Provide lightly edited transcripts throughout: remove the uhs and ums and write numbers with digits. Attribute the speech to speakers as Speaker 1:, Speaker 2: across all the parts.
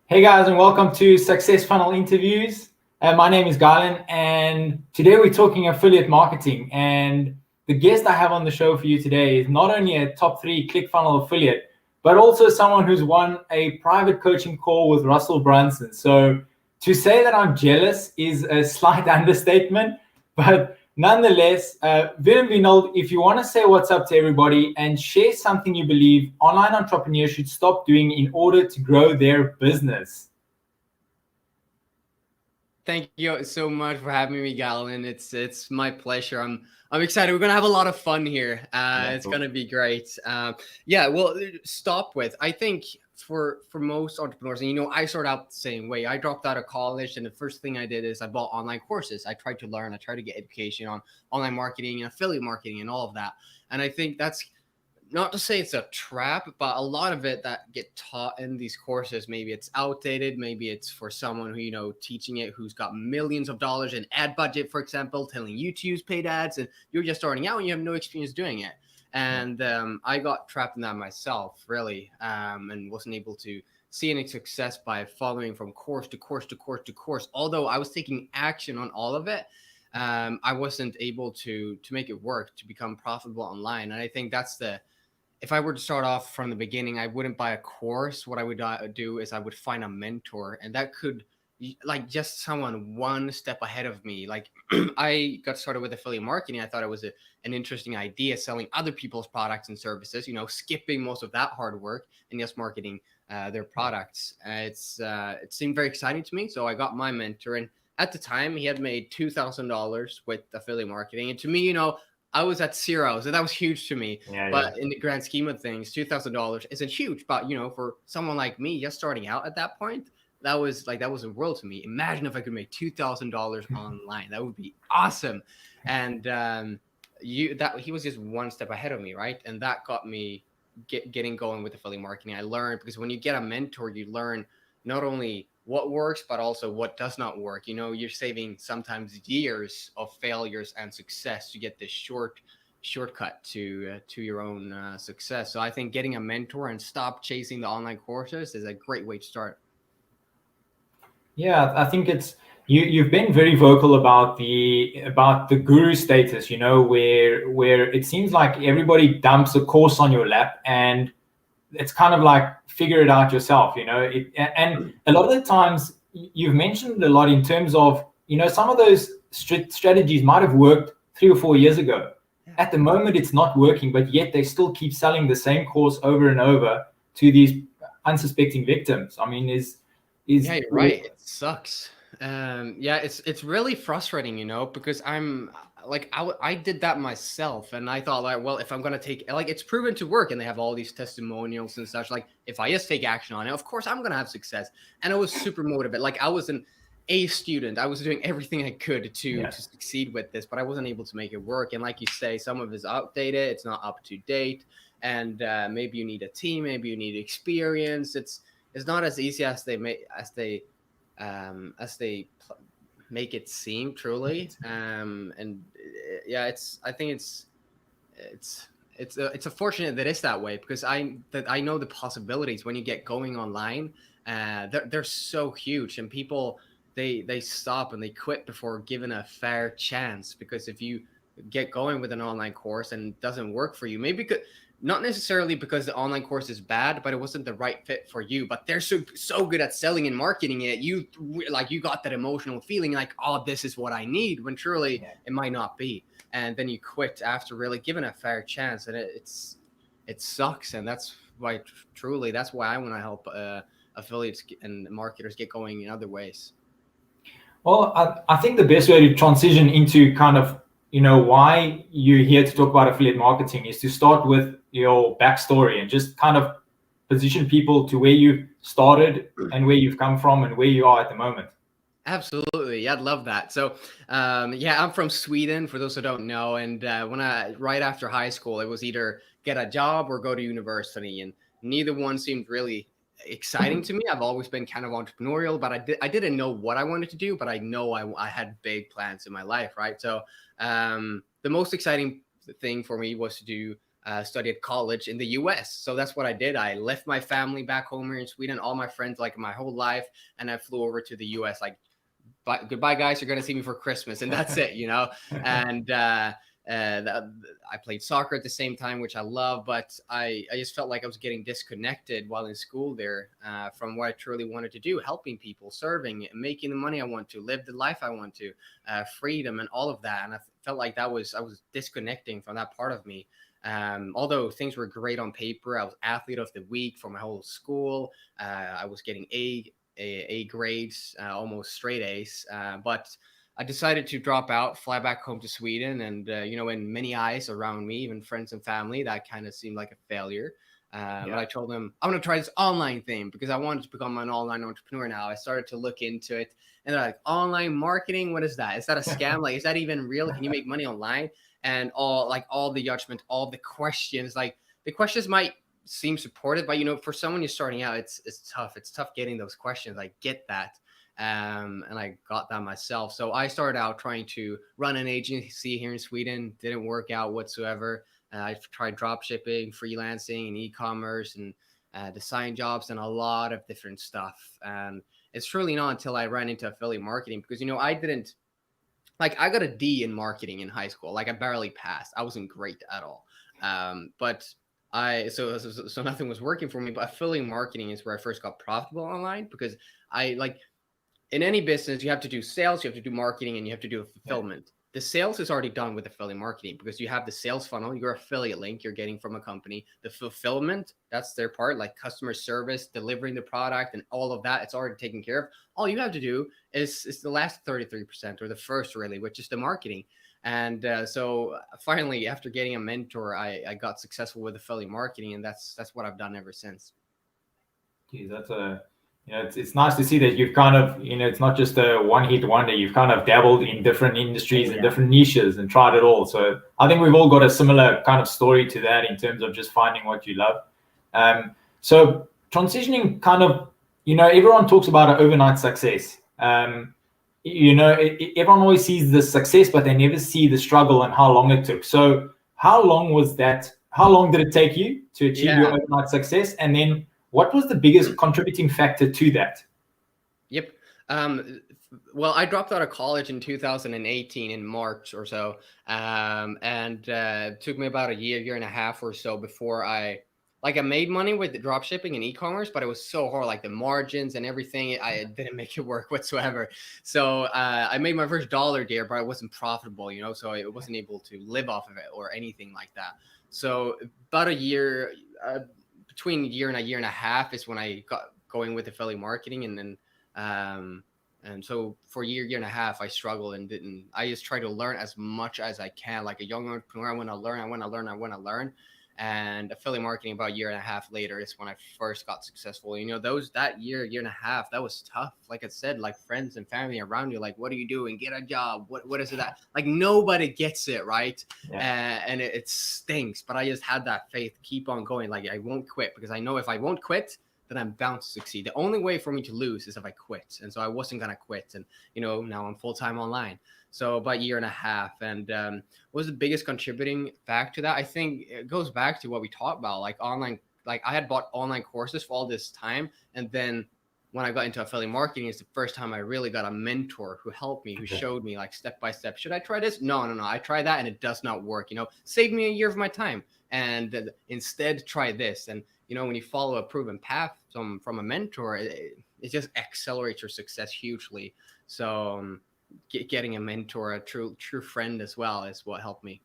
Speaker 1: Hey guys, and welcome to Success Funnel Interviews. My name is Galen, and today we're talking affiliate marketing. And the guest I have on the show for you today is not only a top 3 ClickFunnels affiliate, but also someone who's won a private coaching call with Russell Brunson. So to say that I'm jealous is a slight understatement, but nonetheless, Wilhelm Winald, if you want to say what's up to everybody and share something you believe online entrepreneurs should stop doing in order to grow their business.
Speaker 2: Thank you so much for having me, Galen. It's my pleasure. I'm excited. We're gonna have a lot of fun here. It's gonna be great. Well, stop with. I think for most entrepreneurs, and I started out the same way. I dropped out of college, and the first thing I did is I bought online courses. I tried to learn. I tried to get education on online marketing and affiliate marketing and all of that. And I think that's not to say it's a trap, but a lot of it that get taught in these courses, maybe it's outdated, maybe it's for someone who, teaching it who's got millions of dollars in ad budget, for example, telling you to use paid ads, and you're just starting out and you have no experience doing it. And I got trapped in that myself, really, and wasn't able to see any success by following from course to course to course to course. Although I was taking action on all of it, I wasn't able to make it work to become profitable online. And I think that's if I were to start off from the beginning, I wouldn't buy a course. What I would do is I would find a mentor, and that could like just someone one step ahead of me. Like I got started with affiliate marketing. I thought it was an interesting idea, selling other people's products and services, skipping most of that hard work and just marketing their products. It seemed very exciting to me. So I got my mentor, and at the time he had made $2,000 with affiliate marketing. And to me, I was at zero, so that was huge to me. But in the grand scheme of things, $2,000 isn't huge. But for someone like me, just starting out at that point, that was a world to me. Imagine if I could make $2,000 online. That would be awesome. And he was just one step ahead of me, right? And that got me getting going with affiliate marketing. I learned, because when you get a mentor, you learn not only what works, but also what does not work. You're saving sometimes years of failures and success to get this shortcut to your own success. So I think getting a mentor and stop chasing the online courses is a great way to start.
Speaker 1: Yeah, I think it's you've been very vocal about the guru status, where it seems like everybody dumps a course on your lap, and it's kind of like figure it out yourself, and a lot of the times you've mentioned a lot in terms of, some of those strategies might have worked 3 or 4 years ago. At the moment, it's not working, but yet they still keep selling the same course over and over to these unsuspecting victims. I mean,
Speaker 2: Yeah, you're right. It sucks. It's really frustrating, because I'm like I did that myself, and I thought, like, well, if I'm gonna take, like, it's proven to work, and they have all these testimonials and such. Like, if I just take action on it, of course I'm gonna have success. And I was super motivated. Like, I was an A student. I was doing everything I could to succeed with this, but I wasn't able to make it work. And like you say, some of it's outdated. It's not up to date, and maybe you need a team. Maybe you need experience. It's not as easy as they make it seem, truly. I think it's unfortunate that it's that way, because I know the possibilities when you get going online. They're so huge, and people they stop and they quit before given a fair chance. Because if you get going with an online course and it doesn't work for you, maybe not necessarily because the online course is bad, but it wasn't the right fit for you. But they're so good at selling and marketing it. You got that emotional feeling like, oh, this is what I need, when truly it might not be. And then you quit after really giving a fair chance, and it sucks. And that's why I want to help affiliates and marketers get going in other ways.
Speaker 1: Well, I think the best way to transition into kind of, why you're here to talk about affiliate marketing is to start with your backstory and just kind of position people to where you started and where you've come from and where you are at the moment.
Speaker 2: Absolutely. Yeah, I'd love that. So, I'm from Sweden, for those who don't know. And right after high school, it was either get a job or go to university. And neither one seemed really exciting to me. I've always been kind of entrepreneurial, but I didn't know what I wanted to do, but I know I had big plans in my life, right? So the most exciting thing for me was to do study at college in the US. So that's what I did. I left my family back home here in Sweden, all my friends, like my whole life, and I flew over to the US. Like, goodbye, guys. You're gonna see me for Christmas, and that's it, you know. And I played soccer at the same time, which I love, but I just felt like I was getting disconnected while in school there from what I truly wanted to do, helping people, serving, making the money I want to, live the life I want to, freedom and all of that. And I felt like I was disconnecting from that part of me. Although things were great on paper, I was athlete of the week for my whole school. I was getting A grades, almost straight A's, but I decided to drop out, fly back home to Sweden, and in many eyes around me, even friends and family, that kind of seemed like a failure. But I told them I'm going to try this online thing because I wanted to become an online entrepreneur. Now I started to look into it, and they're like, online marketing, what is that? Is that a scam? Like, is that even real? Can you make money online? And all the judgment, all the questions, like the questions might seem supportive, but for someone you're starting out, it's tough. It's tough getting those questions. I get that. And I got that myself. So I started out trying to run an agency here in Sweden. Didn't work out whatsoever. I tried drop shipping, freelancing, and e-commerce, and design jobs, and a lot of different stuff. And it's really not until I ran into affiliate marketing, because I didn't I got a D in marketing in high school. Like, I barely passed. I wasn't great at all. But so nothing was working for me. But affiliate marketing is where I first got profitable online, because in any business, you have to do sales, you have to do marketing, and you have to do fulfillment. The sales is already done with affiliate marketing, because you have the sales funnel, your affiliate link you're getting from a company. The fulfillment, that's their part, like customer service, delivering the product, and all of that. It's already taken care of. All you have to do is the last 33%, or the first, really, which is the marketing. And so finally, after getting a mentor, I got successful with affiliate marketing, and that's what I've done ever since.
Speaker 1: Geez, that's it's nice to see that you've kind of, it's not just a one-hit wonder. You've kind of dabbled in different industries and different niches and tried it all. So I think we've all got a similar kind of story to that in terms of just finding what you love. So transitioning kind of, everyone talks about an overnight success. Everyone always sees the success, but they never see the struggle and how long it took. So how long was that? How long did it take you to achieve your overnight success? And then what was the biggest contributing factor to that?
Speaker 2: Yep. Well, I dropped out of college in 2018 in March or so. And it took me about a year and a half or so before I made money with the drop shipping and e-commerce, but it was so hard, like the margins and everything. I didn't make it work whatsoever. So I made my first dollar there, but it wasn't profitable, so I wasn't able to live off of it or anything like that. So about a year, between a year and a half is when I got going with affiliate marketing. And then and so for a year and a half, I struggled and I just tried to learn as much as I can. Like a young entrepreneur, I want to learn. And affiliate marketing about a year and a half later is when I first got successful. That year and a half, that was tough. Like I said, like friends and family around you, like, what are you doing? Get a job. What is it that, like, nobody gets it, right? And it stinks, but I just had that faith, keep on going. Like, I won't quit, because I know if I won't quit, then I'm bound to succeed. The only way for me to lose is if I quit. And so I wasn't going to quit. And, now I'm full-time online. So about a year and a half. And what was the biggest contributing factor to that? I think it goes back to what we talked about, like online. Like, I had bought online courses for all this time. And then when I got into affiliate marketing, it's the first time I really got a mentor who helped me, who showed me, like, step by step. Should I try this? No. I tried that and it does not work. Saved me a year of my time. And instead try this. And, when you follow a proven path from a mentor, it just accelerates your success hugely. So getting a mentor, a true friend as well, is what helped me.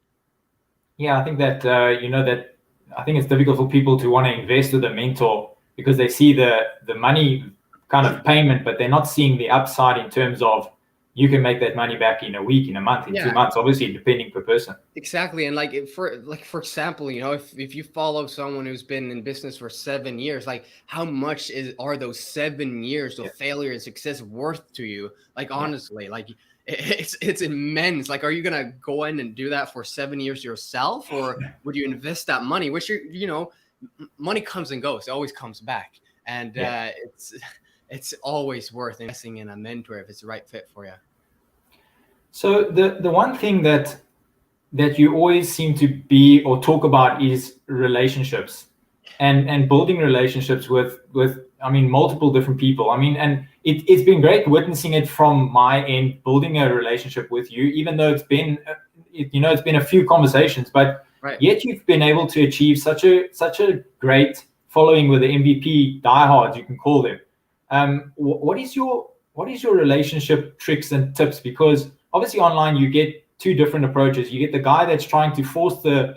Speaker 1: Yeah, I think that that I think it's difficult for people to want to invest with a mentor, because they see the money kind of payment, but they're not seeing the upside in terms of you can make that money back in a week, in a month, in 2 months, obviously depending per person.
Speaker 2: Exactly. And for example, if you follow someone who's been in business for 7 years, like, how much are those 7 years of failure and success worth to you? Like, honestly, like, it's immense. Like, are you gonna go in and do that for 7 years yourself, or would you invest that money, which money comes and goes, it always comes back, and it's always worth investing in a mentor if it's the right fit for you.
Speaker 1: So the one thing that that you always seem to be or talk about is relationships, and building relationships with I mean multiple different people. I mean, and it's been great witnessing it from my end, building a relationship with you, even though it's been it's been a few conversations, but
Speaker 2: Right.
Speaker 1: yet you've been able to achieve such a great following with the MVP diehards, you can call them. What is your relationship tricks and tips? Because obviously online you get two different approaches. You get the guy that's trying to force the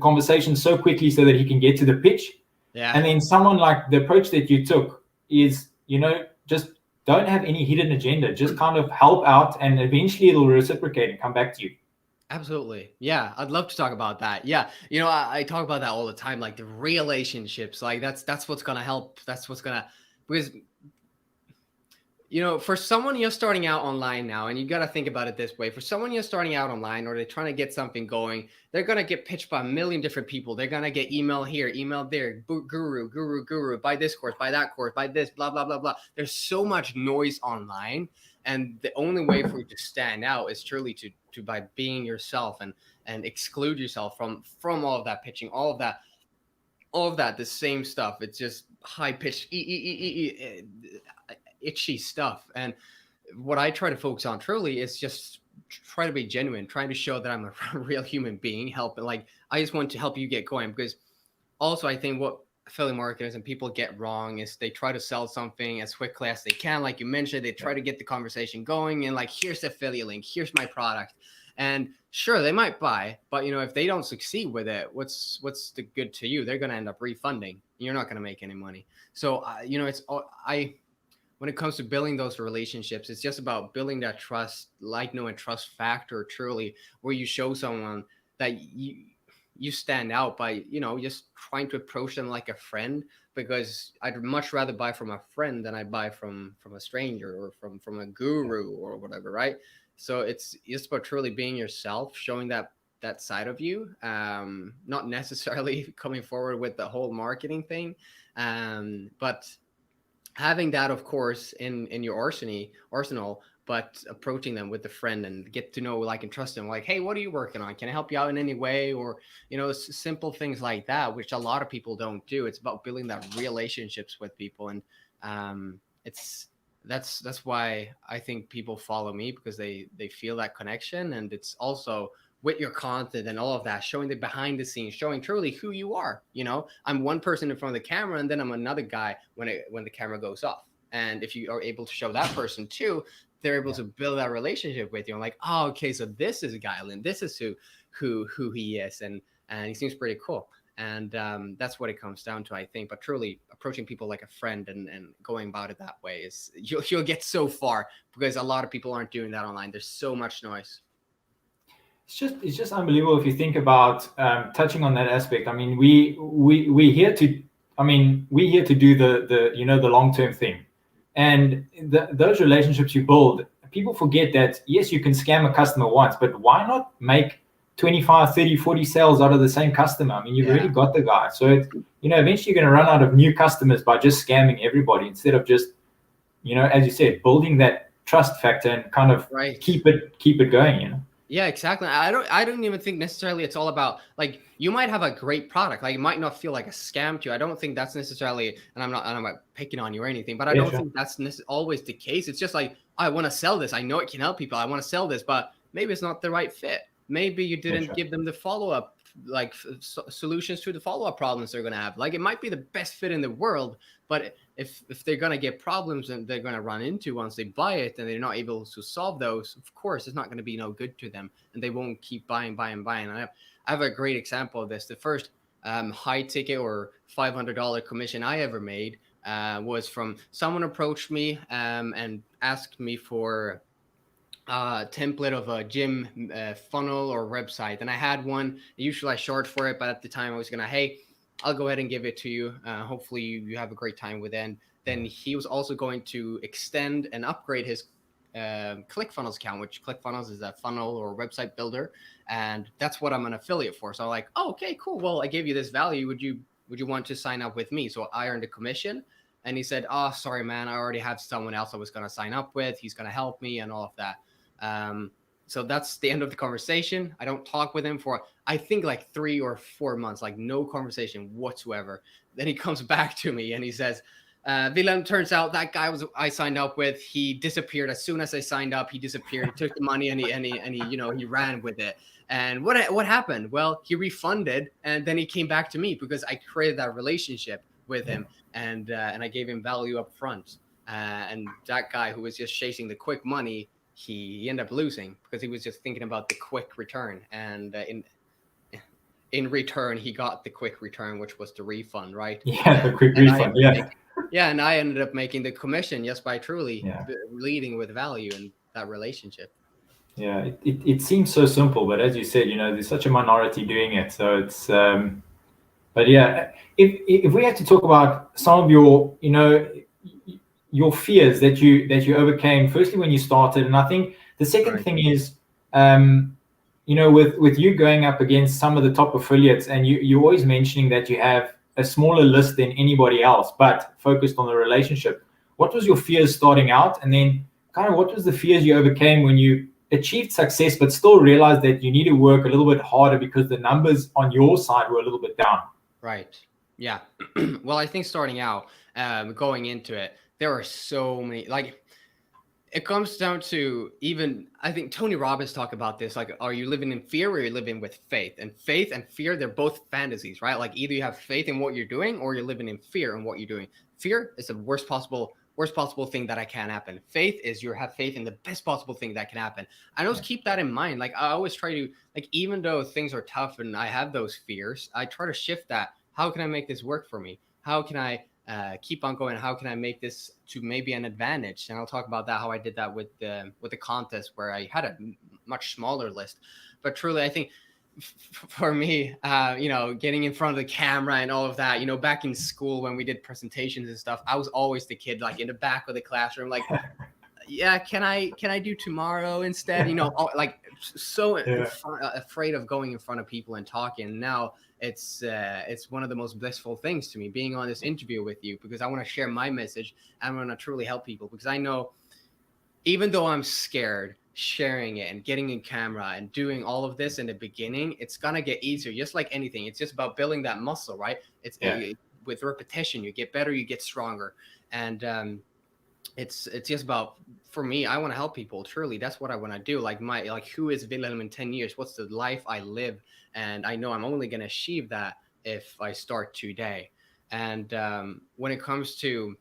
Speaker 1: conversation so quickly so that he can get to the pitch,
Speaker 2: Yeah.
Speaker 1: and then someone like the approach that you took is, just don't have any hidden agenda, just kind of help out, and eventually it'll reciprocate and come back to you.
Speaker 2: Absolutely. Yeah, I'd love to talk about that. Yeah, I talk about that all the time, like the relationships. Like that's what's gonna help. That's what's gonna because for someone you're starting out online now, and you got to think about it this way: for someone you're starting out online, or they're trying to get something going, they're gonna get pitched by a million different people. They're gonna get email here, email there, guru, buy this course, buy that course, buy this, blah blah blah blah. There's so much noise online, and the only way for you to stand out is truly to by being yourself and exclude yourself from all of that pitching, all of that the same stuff. It's just high pitched itchy stuff. And what I try to focus on truly is just try to be genuine, trying to show that I'm a real human being, helping. Like, I just want to help you get going, because also I think what affiliate marketers and people get wrong is they try to sell something as quickly as they can. Like you mentioned, they try to get the conversation going and like, here's the affiliate link, here's my product. And sure, they might buy, but if they don't succeed with it, what's the good to you? They're going to end up refunding. You're not going to make any money. So, when it comes to building those relationships, it's just about building that trust, like no and trust factor, truly, where you show someone that you stand out by, just trying to approach them like a friend, because I'd much rather buy from a friend than I buy from a stranger or from a guru or whatever, right? So it's just about truly being yourself, showing that side of you, not necessarily coming forward with the whole marketing thing, but having that, of course, in your arsenal, but approaching them with a friend and get to know, like, and trust them. Like, hey, what are you working on? Can I help you out in any way? Or simple things like that, which a lot of people don't do. It's about building that relationships with people, and that's why I think people follow me, because they feel that connection. And it's also with your content and all of that, showing the behind the scenes, showing truly who you are. I'm one person in front of the camera, and then I'm another guy when the camera goes off. And if you are able to show that person too, they're able to build that relationship with you. I'm like, oh, okay, so this is Guyland, this is who he is, and he seems pretty cool. And that's what it comes down to, I think. But truly approaching people like a friend and going about it that way is you'll get so far, because a lot of people aren't doing that online. There's so much noise.
Speaker 1: It's just unbelievable if you think about touching on that aspect. I mean, we're here to do the long-term thing, and those relationships you build. People forget that, yes, you can scam a customer once, but why not make 25, 30, 40 sales out of the same customer? I mean, you've already got the guy. So it's, eventually you're going to run out of new customers by just scamming everybody, instead of just, as you said, building that trust factor and kind of keep it going.
Speaker 2: Yeah, exactly. I don't even think necessarily it's all about, like, you might have a great product, like it might not feel like a scam to you. I don't think that's necessarily, and I'm not picking on you or anything, but I don't think that's always the case. It's just like, I want to sell this. I know it can help people. I want to sell this, but maybe it's not the right fit. Maybe you didn't give them the follow-up, like solutions to the follow-up problems they're going to have. Like, it might be the best fit in the world, but if they're going to get problems and they're going to run into once they buy it, and they're not able to solve those, of course, it's not going to be no good to them, and they won't keep buying. I have a great example of this. The first high ticket or $500 commission I ever made was from someone approached me and asked me for template of a gym funnel or website, and I had one. Usually I charge for it, but at the time I was gonna, hey, I'll go ahead and give it to you. Hopefully you have a great time with it. And then he was also going to extend and upgrade his ClickFunnels account, which ClickFunnels is a funnel or website builder, and that's what I'm an affiliate for. So I'm like, oh, okay, cool. Well, I gave you this value. Would you want to sign up with me? So I earned a commission. And he said, oh, sorry, man, I already have someone else I was going to sign up with. He's going to help me and all of that. so that's the end of the conversation. I don't talk with him for, I think, like 3 or 4 months, like no conversation whatsoever. Then he comes back to me and he says, Wilhelm, turns out that guy I signed up with, he disappeared as soon as I signed up. He disappeared. He took the money and he he ran with it. And what happened? Well, he refunded, and then he came back to me because I created that relationship with him, and I gave him value up front. And that guy who was just chasing the quick money, he ended up losing because he was just thinking about the quick return. And in return, he got the quick return, which was the refund, right?
Speaker 1: Yeah, the quick refund.
Speaker 2: Yeah, and I ended up making the commission just by truly leading with value in that relationship.
Speaker 1: Yeah, it seems so simple, but as you said, there's such a minority doing it. So it's, but yeah, if we had to talk about some of your, your fears that you overcame, firstly when you started, and I think the second thing is, with you going up against some of the top affiliates, and you're always mentioning that you have a smaller list than anybody else, but focused on the relationship. What was your fears starting out, and then kind of what was the fears you overcame when you achieved success, but still realized that you need to work a little bit harder because the numbers on your side were a little bit down?
Speaker 2: Right. Yeah. Well, I think starting out, going into it, there are so many, like, it comes down to, even, I think Tony Robbins talked about this, like, are you living in fear or are you living with faith? And faith and fear, they're both fantasies, right? Like, either you have faith in what you're doing or you're living in fear in what you're doing. Fear is the worst possible thing that can happen. Faith is you have faith in the best possible thing that can happen. I always keep that in mind. Like, I always try to, like, even though things are tough and I have those fears, I try to shift that. How can I make this work for me? How can I keep on going? How can I make this to maybe an advantage? And I'll talk about that, how I did that with the contest where I had a much smaller list. But truly, I think for me, getting in front of the camera and all of that, back in school when we did presentations and stuff, I was always the kid, like, in the back of the classroom, like, yeah, can I do tomorrow instead? Like, so afraid of going in front of people and talking. Now it's one of the most blissful things to me being on this interview with you, because I want to share my message. I want to truly help people, because I know, even though I'm scared, sharing it and getting in camera and doing all of this in the beginning, it's gonna get easier. Just like anything, it's just about building that muscle, right? With repetition, you get better, you get stronger. And it's just about, for me, I want to help people. Truly, that's what I want to do. Like, who is Wilhelm in 10 years? What's the life I live? And I know I'm only going to achieve that if I start today. And when it comes to,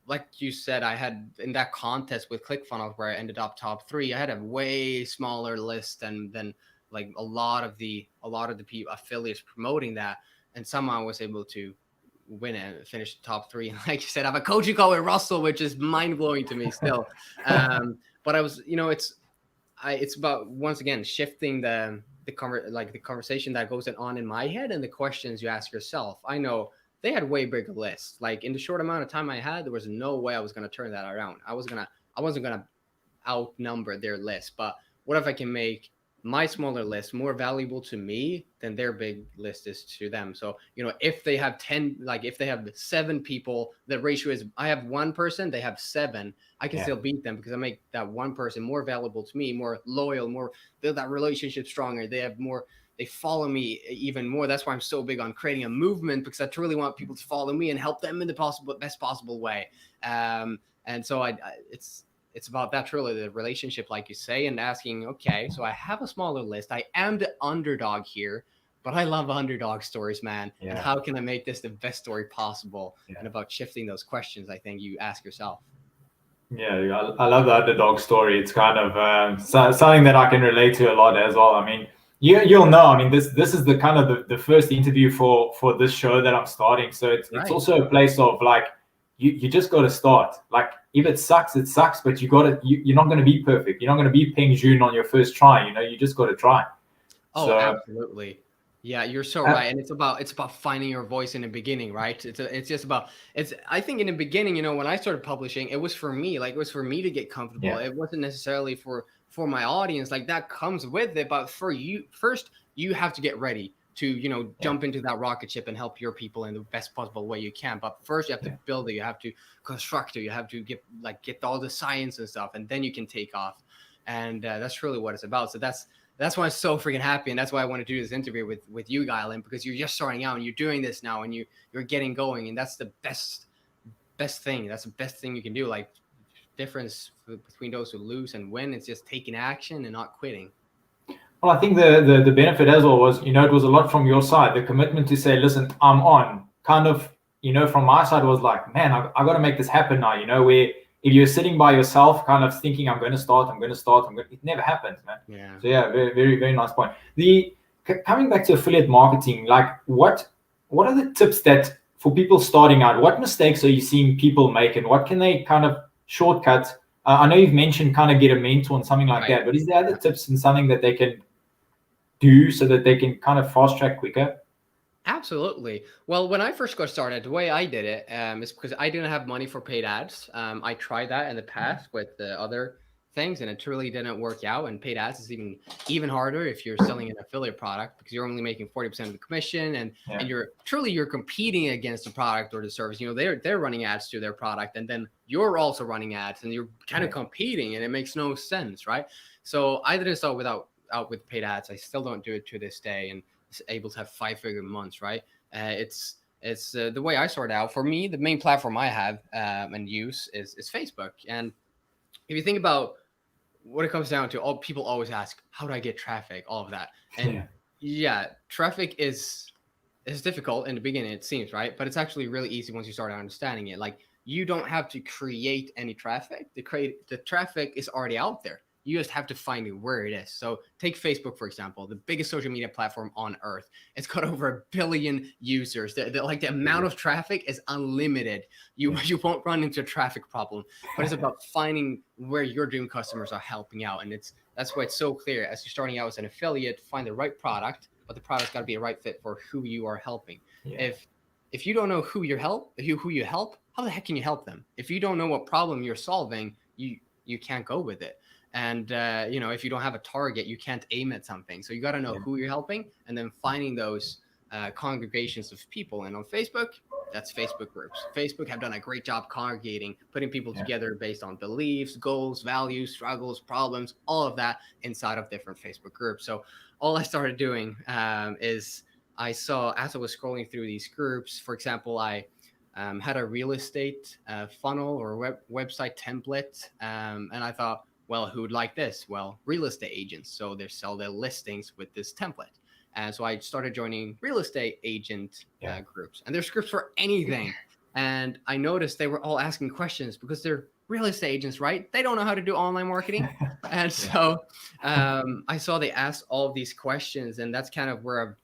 Speaker 2: like you said, I had in that contest with ClickFunnels where I ended up top 3, I had a way smaller list than like a lot of the people, affiliates promoting that, and somehow I was able to win it and finish top 3. And like you said, I have a coaching call with Russell, which is mind blowing to me still. But I was, it's about, once again, shifting the conversation that goes on in my head and the questions you ask yourself. I know they had way bigger lists. Like, in the short amount of time I had, there was no way I was going to turn that around. I wasn't going to outnumber their list. But what if I can make my smaller list more valuable to me than their big list is to them? So, if they have 10, like if they have 7 people, the ratio is, I have 1 person, they have 7, I can still beat them because I make that 1 person more valuable to me, more loyal, more, build that relationship stronger. They have more, they follow me even more. That's why I'm so big on creating a movement, because I truly want people to follow me and help them in the best possible way. And so it's about that, truly, the relationship, like you say, and asking, okay, so I have a smaller list. I am the underdog here, but I love underdog stories, man. Yeah. And how can I make this the best story possible? Yeah. And about shifting those questions, I think you ask yourself.
Speaker 1: Yeah, I love the underdog story. It's kind of something that I can relate to a lot as well. I mean, you'll know. I mean, this is the kind of the first interview for this show that I'm starting. So it's also a place of, like, you just got to start. Like, if it sucks, it sucks. But you're not going to be perfect. You're not going to be Peng Joon on your first try. You just got to try.
Speaker 2: Oh, so, absolutely. Yeah, you're so right. And it's about finding your voice in the beginning, right? I think in the beginning, when I started publishing, it was for me. Like, it was for me to get comfortable. Yeah. It wasn't necessarily for my audience. Like, that comes with it. But for you, first, you have to get ready to, jump into that rocket ship and help your people in the best possible way you can. But first, you have to build it. You have to construct it. You have to get all the science and stuff, and then you can take off. And that's really what it's about. So that's why I'm so freaking happy, and that's why I want to do this interview with you, Guylan, because you're just starting out and you're doing this now, and you're getting going, and that's the best thing. That's the best thing you can do. Like, difference between those who lose and win is just taking action and not quitting.
Speaker 1: Well, I think the benefit as well was, it was a lot from your side, the commitment to say, listen, I'm on. Kind of, from my side was like, man, I got to make this happen now. Where if you're sitting by yourself, kind of thinking, I'm going to start, it never happens, man.
Speaker 2: Yeah.
Speaker 1: So yeah, very, very, very nice point. Coming back to affiliate marketing, like what are the tips that for people starting out, what mistakes are you seeing people make, and what can they kind of shortcut? I know you've mentioned kind of get a mentor and something like that, but is there other tips and something that they can do so that they can kind of fast track quicker?
Speaker 2: Absolutely. Well, when I first got started, the way I did it is because I didn't have money for paid ads. I tried that in the past with the other things, and it really didn't work out. And paid ads is even harder if you're selling an affiliate product, because you're only making 40% of the commission, and you're competing against the product or the service. They're running ads to their product, and then you're also running ads, and you're kind of competing, and it makes no sense, right? So I didn't start out with paid ads. I still don't do it to this day, and able to have 5-figure months, right? It's the way I started out. For me, the main platform I have and use is Facebook. And if you think about what it comes down to, all people always ask, how do I get traffic? All of that. And traffic is difficult in the beginning, it seems, right? But it's actually really easy once you start understanding it. Like, you don't have to create any traffic. The traffic is already out there. You just have to find where it is. So take Facebook, for example, the biggest social media platform on earth. It's got over 1 billion users. The amount of traffic is unlimited. You won't run into a traffic problem, but it's about finding where your dream customers are helping out. And that's why it's so clear. As you're starting out as an affiliate, find the right product, but the product's got to be a right fit for who you are helping. Yeah. If you don't know who you help, how the heck can you help them? If you don't know what problem you're solving, you can't go with it. And, if you don't have a target, you can't aim at something. So you got to know who you're helping, and then finding those congregations of people. And on Facebook, that's Facebook groups. Facebook have done a great job congregating, putting people together based on beliefs, goals, values, struggles, problems, all of that inside of different Facebook groups. So all I started doing is I saw, as I was scrolling through these groups, for example, I had a real estate funnel or website template. And I thought, well, who would like this? Well, real estate agents. So they sell their listings with this template. And so I started joining real estate agent groups. And there's groups for anything. And I noticed they were all asking questions because they're real estate agents, right? They don't know how to do online marketing. And so I saw they asked all of these questions. And that's kind of where I've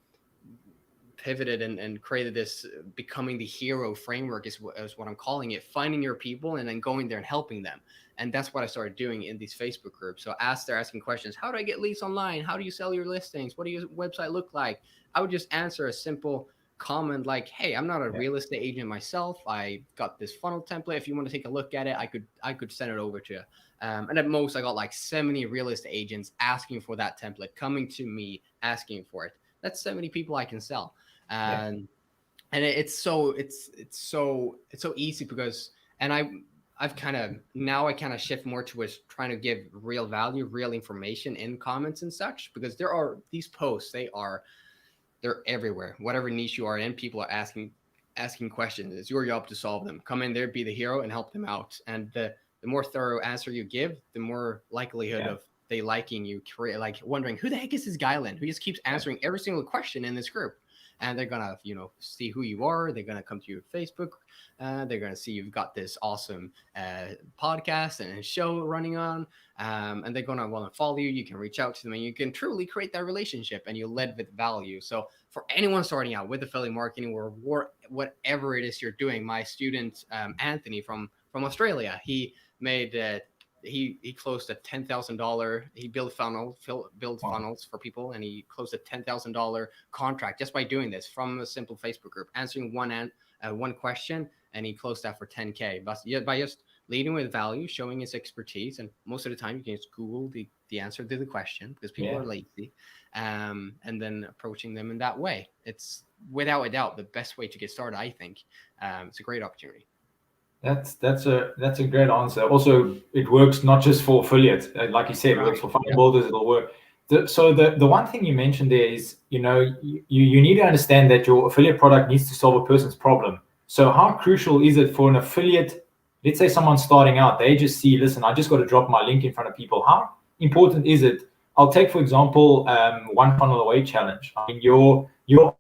Speaker 2: pivoted and created this becoming the hero framework is what I'm calling it, finding your people and then going there and helping them. And that's what I started doing in these Facebook groups. So as they're asking questions, how do I get leads online? How do you sell your listings? What do your website look like? I would just answer a simple comment like, hey, I'm not a real estate agent myself. I got this funnel template. If you want to take a look at it, I could send it over to you. And at most, I got like 70 real estate agents asking for that template, coming to me, asking for it. That's 70 people I can sell. And it's so easy because, and I've kind of shift more towards trying to give real value, real information in comments and such, because there are these posts, they're everywhere. Whatever niche you are in, people are asking questions. It's your job to solve them. Come in there, be the hero, and help them out. And the more thorough answer you give, the more likelihood of they liking you, like wondering, who the heck is this Guylan who just keeps answering every single question in this group? And they're going to, see who you are. They're going to come to your Facebook. They're going to see you've got this awesome podcast and a show running on. And they're going to want to follow you. You can reach out to them and you can truly create that relationship, and you lead with value. So for anyone starting out with affiliate marketing or whatever it is you're doing, my student, Anthony from Australia, he made he closed a $10,000. He built funnels for people, and he closed a $10,000 contract just by doing this from a simple Facebook group, answering one question, and he closed that for $10K. But by just leading with value, showing his expertise, and most of the time you can just Google the answer to the question because people are lazy, and then approaching them in that way. It's without a doubt the best way to get started. I think it's a great opportunity.
Speaker 1: That's a great answer. Also, it works not just for affiliates, like you said, it works for funnel builders. It'll work. So the one thing you mentioned there is, you need to understand that your affiliate product needs to solve a person's problem. So how crucial is it for an affiliate? Let's say someone's starting out, they just see, listen, I just got to drop my link in front of people. How important is it? I'll take, for example, One Funnel Away challenge. I mean, your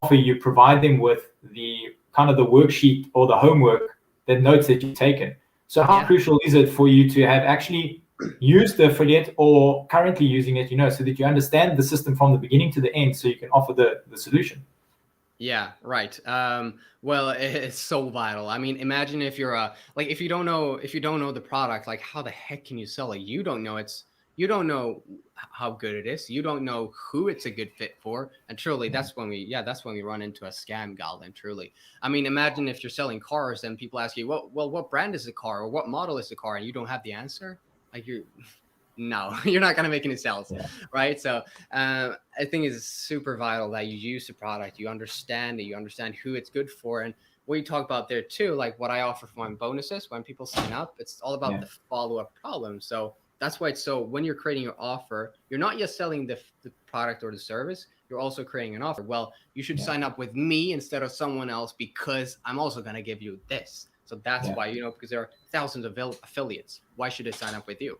Speaker 1: offer, you provide them with the kind of the worksheet or the homework, the notes that you've taken. So how crucial is it for you to have actually used the affiliate or currently using it, so that you understand the system from the beginning to the end, so you can offer the solution?
Speaker 2: Yeah, right. Well, it's so vital. I mean, imagine if you're if you don't know the product, like how the heck can you sell it? You don't know how good it is. You don't know who it's a good fit for. And truly, that's when we run into a scam, Galvin. Truly. I mean, imagine if you're selling cars and people ask you, what brand is the car or what model is the car, and you don't have the answer. Like no, you're not going to make any sales, right? So I think it's super vital that you use the product, you understand who it's good for. And what you talk about there too, like what I offer for my bonuses when people sign up, it's all about the follow-up problem. So that's why it's so, when you're creating your offer, you're not just selling the product or the service, you're also creating an offer. Well, you should sign up with me instead of someone else because I'm also going to give you this. So that's why, because there are thousands of affiliates. Why should they sign up with you?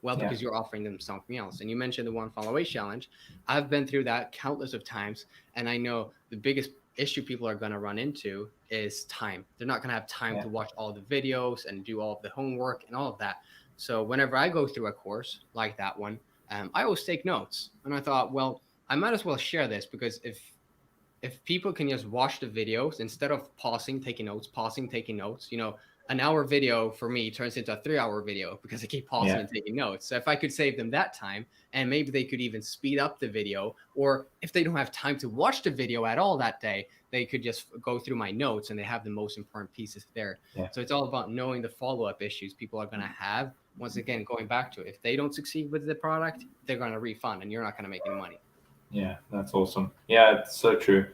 Speaker 2: Well, because you're offering them something else. And you mentioned the One Funnel Away challenge. I've been through that countless of times. And I know the biggest issue people are going to run into is time. They're not going to have time to watch all the videos and do all of the homework and all of that. So whenever I go through a course like that one, I always take notes. And I thought, well, I might as well share this, because if people can just watch the videos instead of pausing, taking notes, an hour video for me turns into a 3-hour video because I keep pausing and taking notes. So if I could save them that time, and maybe they could even speed up the video, or if they don't have time to watch the video at all that day, they could just go through my notes and they have the most important pieces there. So it's all about knowing the follow-up issues people are going to have. Once again, going back to it, if they don't succeed with the product, they're going to refund and you're not going to make any money.
Speaker 1: Yeah, that's awesome. Yeah, it's so true.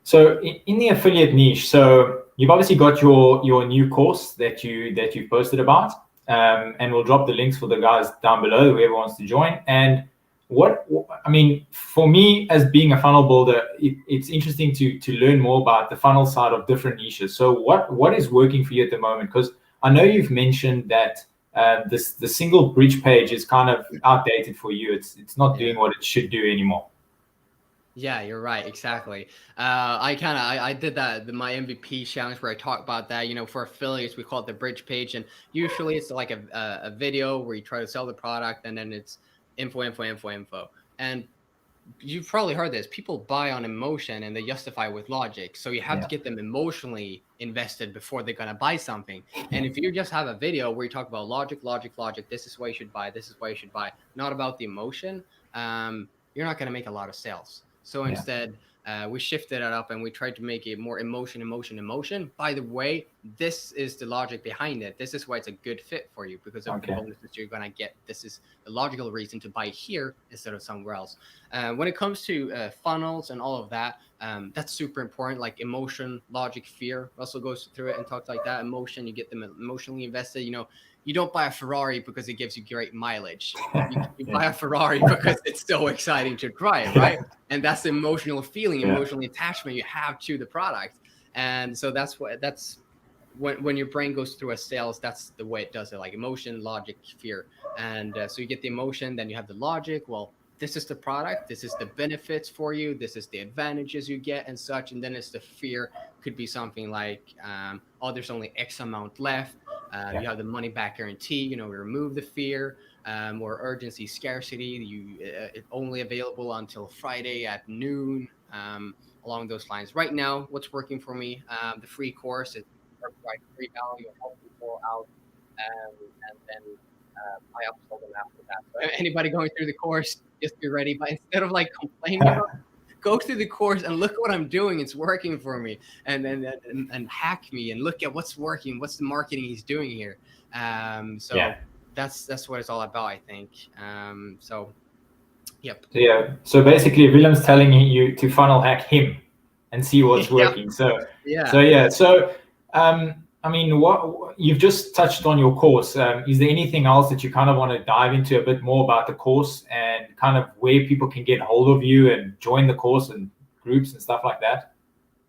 Speaker 1: So in the affiliate niche, so you've obviously got your new course that you've posted about, and we'll drop the links for the guys down below, whoever wants to join. And for me, as being a funnel builder, it's interesting to learn more about the funnel side of different niches. So what is working for you at the moment? Because I know you've mentioned that the single bridge page is kind of outdated for you. It's not doing what it should do anymore.
Speaker 2: Yeah, you're right. Exactly. I did that, my MVP challenge, where I talk about that, for affiliates, we call it the bridge page. And usually it's like a video where you try to sell the product, and then it's info. And you've probably heard this. People buy on emotion and they justify with logic. So you have to get them emotionally invested before they're going to buy something. And if you just have a video where you talk about logic, this is why you should buy, not about the emotion, you're not going to make a lot of sales. So instead, we shifted it up and we tried to make it more emotion. By the way, this is the logic behind it. This is why it's a good fit for you, because of the bonuses you're going to get. This is the logical reason to buy here instead of somewhere else. When it comes to funnels and all of that, that's super important. Like emotion, logic, fear. Russell goes through it and talks like that. Emotion, you get them emotionally invested. You don't buy a Ferrari because it gives you great mileage. You buy a Ferrari because it's so exciting to drive, right? And that's the emotional feeling, emotional attachment you have to the product. And so that's when your brain goes through a sales, that's the way it does it, like emotion, logic, fear. And so you get the emotion, then you have the logic. Well, this is the product, this is the benefits for you, this is the advantages you get and such. And then it's the fear. Could be something like, there's only X amount left. You have the money back guarantee, we remove the fear, or urgency, scarcity. It's only available until Friday at noon, along those lines. Right now, what's working for me, the free course is free value, help people out, and then I upsell them after that. So anybody going through the course, just be ready. But instead of complaining about it, go through the course and look what I'm doing. It's working for me, and hack me and look at what's working. What's the marketing he's doing here? That's what it's all about, I think. Yep.
Speaker 1: So basically, Wilhelm's telling you to funnel hack him and see what's working. So I mean, what you've just touched on your course. Is there anything else that you kind of want to dive into a bit more about the course and kind of where people can get hold of you and join the course and groups and stuff like that?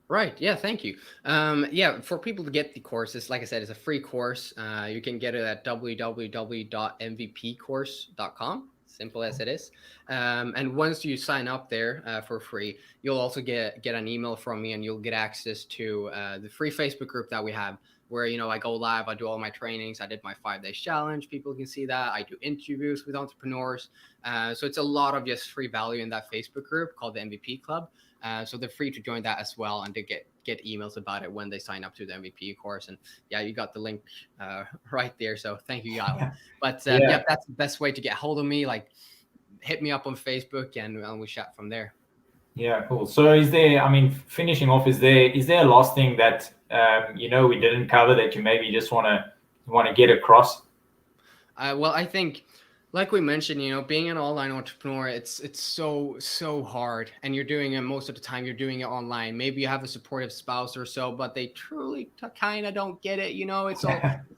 Speaker 2: Right. Yeah. Thank you. Yeah. For people to get the courses, like I said, it's a free course. You can get it at www.mvpcourse.com. Simple as it is. And once you sign up there for free, you'll also get an email from me, and you'll get access to the free Facebook group that we have, where I go live, I do all my trainings, I did my 5 days challenge. People can see that. I do interviews with entrepreneurs. So it's a lot of just free value in that Facebook group called the MVP Club. So they're free to join that as well, and to get emails about it when they sign up to the MVP course. And yeah, you got the link right there. So thank you, Yael. But yeah, that's the best way to get hold of me. Like, hit me up on Facebook, and we chat from there.
Speaker 1: Yeah, cool. So is there, I mean, finishing off, is there a last thing that we didn't cover that you maybe just want to get across?
Speaker 2: Well, I think, like we mentioned, being an online entrepreneur, it's so hard, and you're doing it most of the time. You're doing it online. Maybe you have a supportive spouse or so, but they truly kind of don't get it. It's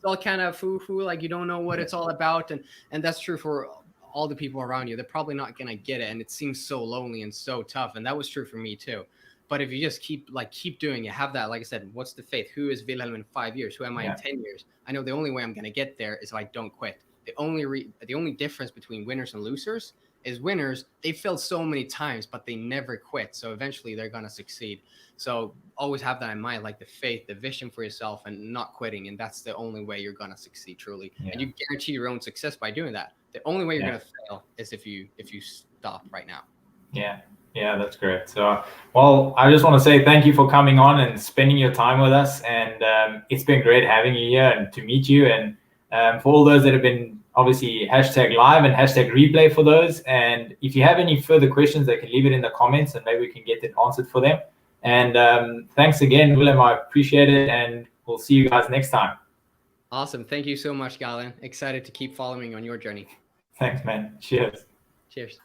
Speaker 2: all kind of foo-foo, like you don't know what it's all about, and that's true for all the people around you. They're probably not gonna get it, and it seems so lonely and so tough. And that was true for me too. But if you just keep doing it, have that, like I said, what's the faith? Who is Wilhelm in 5 years? Who am I in 10 years? I know the only way I'm gonna get there is if I don't quit. The only difference between winners and losers is winners, they failed so many times, but they never quit. So eventually they're going to succeed. So always have that in mind, like the faith, the vision for yourself, and not quitting. And that's the only way you're going to succeed truly. Yeah. And you guarantee your own success by doing that. The only way you're going to fail is if you stop right now.
Speaker 1: Yeah. Yeah, that's great. So, well, I just want to say thank you for coming on and spending your time with us. And it's been great having you here and to meet you. And for all those that have been obviously #live and #replay for those. And if you have any further questions, they can leave it in the comments and maybe we can get it answered for them. And thanks again, Willem. I appreciate it. And we'll see you guys next time.
Speaker 2: Awesome. Thank you so much, Galen. Excited to keep following on your journey.
Speaker 1: Thanks, man. Cheers.
Speaker 2: Cheers.